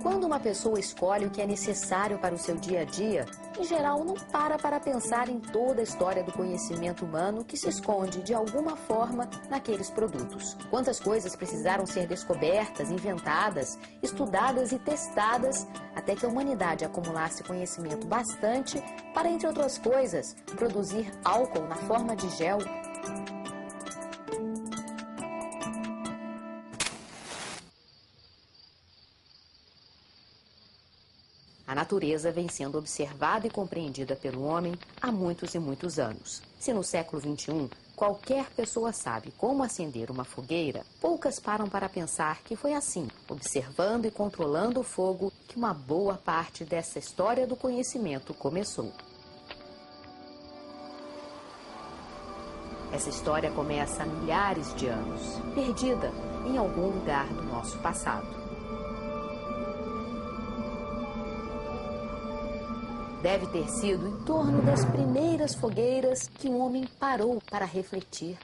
Quando uma pessoa escolhe o que é necessário para o seu dia a dia, em geral não para pensar em toda a história do conhecimento humano que se esconde, de alguma forma, naqueles produtos. Quantas coisas precisaram ser descobertas, inventadas, estudadas e testadas, até que a humanidade acumulasse conhecimento bastante para, entre outras coisas, produzir álcool na forma de gel. A natureza vem sendo observada e compreendida pelo homem há muitos e muitos anos. Se no século XXI qualquer pessoa sabe como acender uma fogueira, poucas param para pensar que foi assim, observando e controlando o fogo, que uma boa parte dessa história do conhecimento começou. Essa história começa há milhares de anos, perdida em algum lugar do nosso passado. Deve ter sido em torno das primeiras fogueiras que o homem parou para refletir.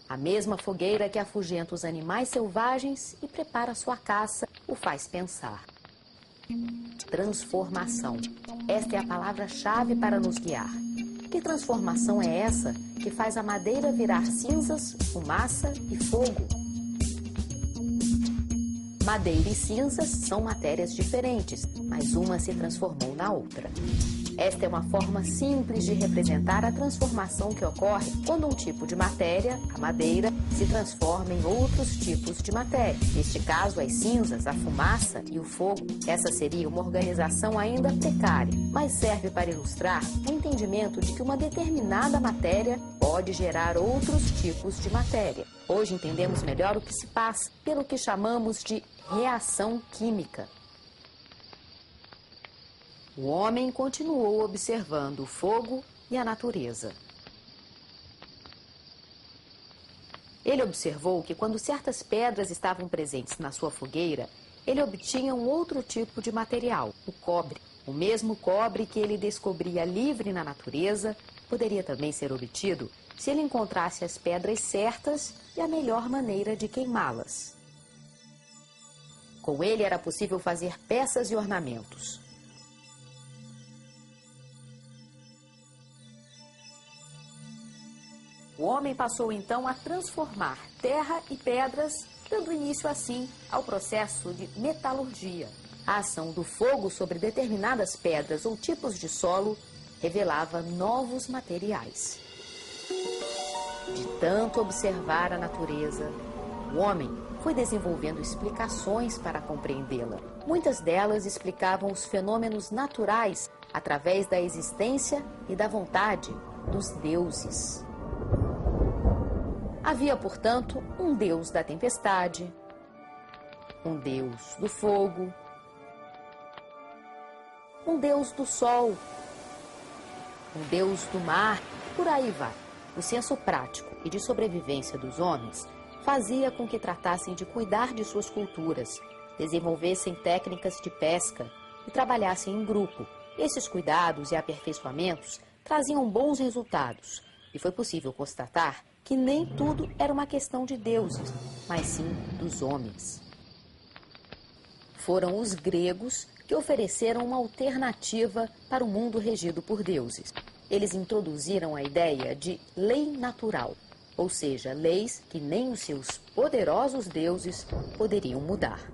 A mesma fogueira que afugenta os animais selvagens e prepara sua caça o faz pensar. Transformação. Esta é a palavra-chave para nos guiar. Que transformação é essa que faz a madeira virar cinzas, fumaça e fogo? Madeira e cinzas são matérias diferentes, mas uma se transformou na outra. Esta é uma forma simples de representar a transformação que ocorre quando um tipo de matéria, a madeira, se transforma em outros tipos de matéria. Neste caso, as cinzas, a fumaça e o fogo. Essa seria uma organização ainda precária, mas serve para ilustrar o entendimento de que uma determinada matéria pode gerar outros tipos de matéria. Hoje entendemos melhor o que se passa pelo que chamamos de reação química. O homem continuou observando o fogo e a natureza. Ele observou que quando certas pedras estavam presentes na sua fogueira, ele obtinha um outro tipo de material, o cobre. O mesmo cobre que ele descobria livre na natureza poderia também ser obtido se ele encontrasse as pedras certas e a melhor maneira de queimá-las. Com ele era possível fazer peças e ornamentos. O homem passou então a transformar terra e pedras, dando início assim ao processo de metalurgia. A ação do fogo sobre determinadas pedras ou tipos de solo revelava novos materiais. De tanto observar a natureza, o homem foi desenvolvendo explicações para compreendê-la. Muitas delas explicavam os fenômenos naturais através da existência e da vontade dos deuses. Havia, portanto, um deus da tempestade, um deus do fogo, um deus do sol, um deus do mar, por aí vai. O senso prático e de sobrevivência dos homens fazia com que tratassem de cuidar de suas culturas, desenvolvessem técnicas de pesca e trabalhassem em grupo. Esses cuidados e aperfeiçoamentos traziam bons resultados, e foi possível constatar que nem tudo era uma questão de deuses, mas sim dos homens. Foram os gregos que ofereceram uma alternativa para o mundo regido por deuses. Eles introduziram a ideia de lei natural, ou seja, leis que nem os seus poderosos deuses poderiam mudar.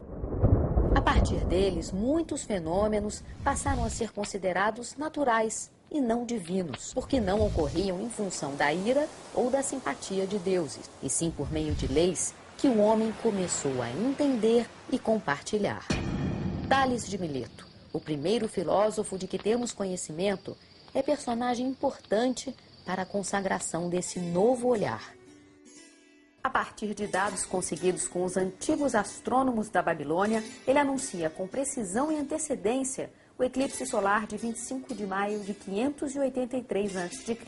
A partir deles, muitos fenômenos passaram a ser considerados naturais e não divinos, porque não ocorriam em função da ira ou da simpatia de deuses, e sim por meio de leis que o homem começou a entender e compartilhar. Tales de Mileto, o primeiro filósofo de que temos conhecimento, é personagem importante para a consagração desse novo olhar. A partir de dados conseguidos com os antigos astrônomos da Babilônia, ele anuncia com precisão e antecedência o eclipse solar de 25 de maio de 583 a.C.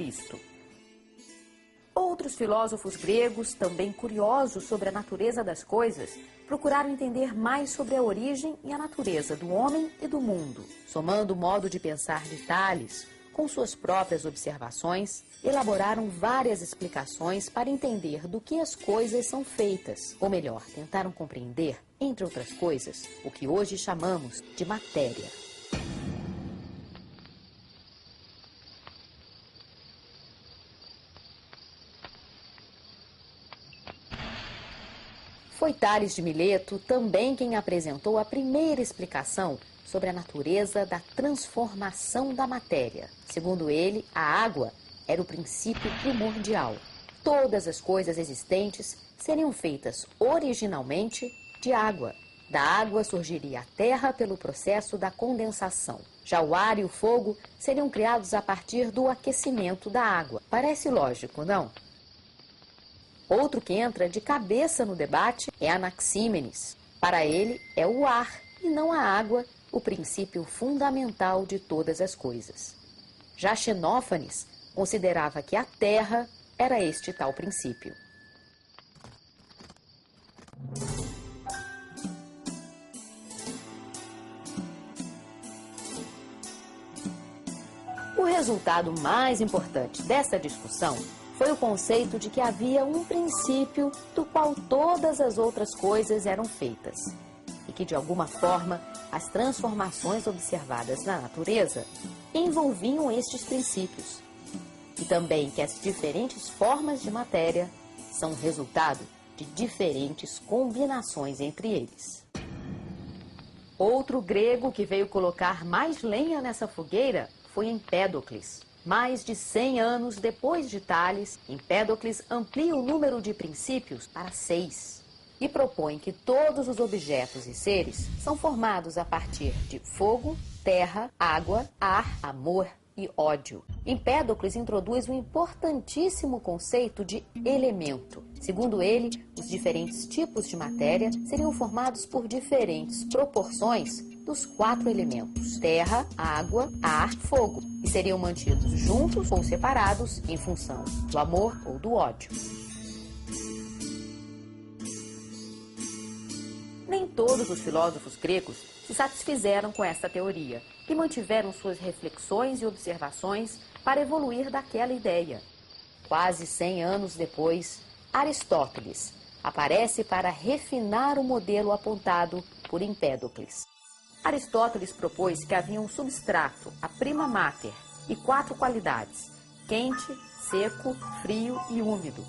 Outros filósofos gregos, também curiosos sobre a natureza das coisas, procuraram entender mais sobre a origem e a natureza do homem e do mundo. Somando o modo de pensar de Tales com suas próprias observações, elaboraram várias explicações para entender do que as coisas são feitas, ou melhor, tentaram compreender, entre outras coisas, o que hoje chamamos de matéria. Foi Tales de Mileto também quem apresentou a primeira explicação sobre a natureza da transformação da matéria. Segundo ele, a água era o princípio primordial. Todas as coisas existentes seriam feitas originalmente de água. Da água surgiria a terra pelo processo da condensação. Já o ar e o fogo seriam criados a partir do aquecimento da água. Parece lógico, não? Outro que entra de cabeça no debate é Anaxímenes. Para ele, é o ar e não a água o princípio fundamental de todas as coisas. Já Xenófanes considerava que a terra era este tal princípio. O resultado mais importante dessa discussão foi o conceito de que havia um princípio do qual todas as outras coisas eram feitas e que, de alguma forma, as transformações observadas na natureza envolviam estes princípios e também que as diferentes formas de matéria são resultado de diferentes combinações entre eles. Outro grego que veio colocar mais lenha nessa fogueira foi Empédocles. Mais de 100 anos depois de Tales, Empédocles amplia o número de princípios para 6 e propõe que todos os objetos e seres são formados a partir de fogo, terra, água, ar, amor e ódio. Empédocles introduz um importantíssimo conceito de elemento. Segundo ele, os diferentes tipos de matéria seriam formados por diferentes proporções dos 4 elementos: terra, água, ar, fogo, e seriam mantidos juntos ou separados em função do amor ou do ódio. Nem todos os filósofos gregos se satisfizeram com esta teoria e mantiveram suas reflexões e observações para evoluir daquela ideia. Quase 100 anos depois, Aristóteles aparece para refinar o modelo apontado por Empédocles. Aristóteles propôs que havia um substrato, a prima mater, e 4 qualidades: quente, seco, frio e úmido.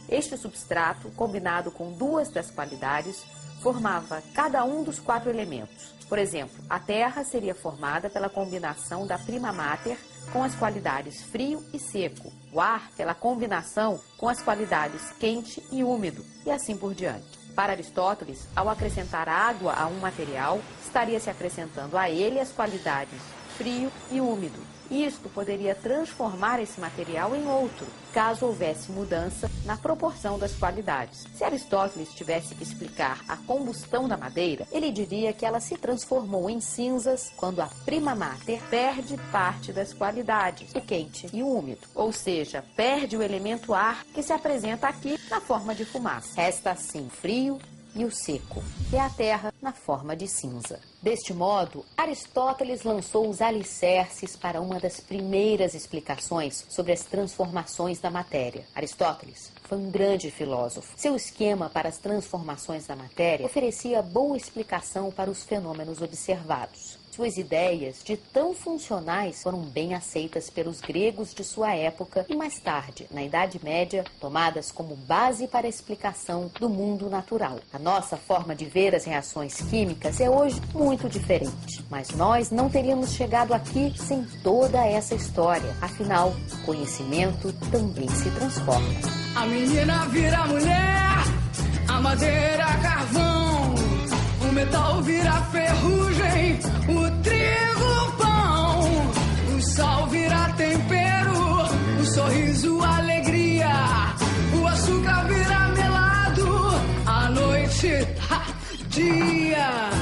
Este substrato, combinado com 2 das qualidades, formava cada um dos 4 elementos. Por exemplo, a terra seria formada pela combinação da prima mater com as qualidades frio e seco, o ar pela combinação com as qualidades quente e úmido, e assim por diante. Para Aristóteles, ao acrescentar água a um material, estaria se acrescentando a ele as qualidades frio e úmido. Isto poderia transformar esse material em outro, caso houvesse mudança na proporção das qualidades. Se Aristóteles tivesse que explicar a combustão da madeira, ele diria que ela se transformou em cinzas quando a prima mater perde parte das qualidades, o quente e o úmido. Ou seja, perde o elemento ar, que se apresenta aqui na forma de fumaça. Resta assim o frio e o seco, que é a terra na forma de cinza. Deste modo, Aristóteles lançou os alicerces para uma das primeiras explicações sobre as transformações da matéria. Aristóteles foi um grande filósofo. Seu esquema para as transformações da matéria oferecia boa explicação para os fenômenos observados. Suas ideias, de tão funcionais, foram bem aceitas pelos gregos de sua época e, mais tarde, na Idade Média, tomadas como base para a explicação do mundo natural. A nossa forma de ver as reações químicas é hoje muito diferente, mas nós não teríamos chegado aqui sem toda essa história. Afinal, conhecimento também se transforma. A menina vira mulher, a madeira carvão, o metal vira ferrugem, o trigo pão, o sal vira tempero, o sorriso alegria, o açúcar vira melado, a noite dia.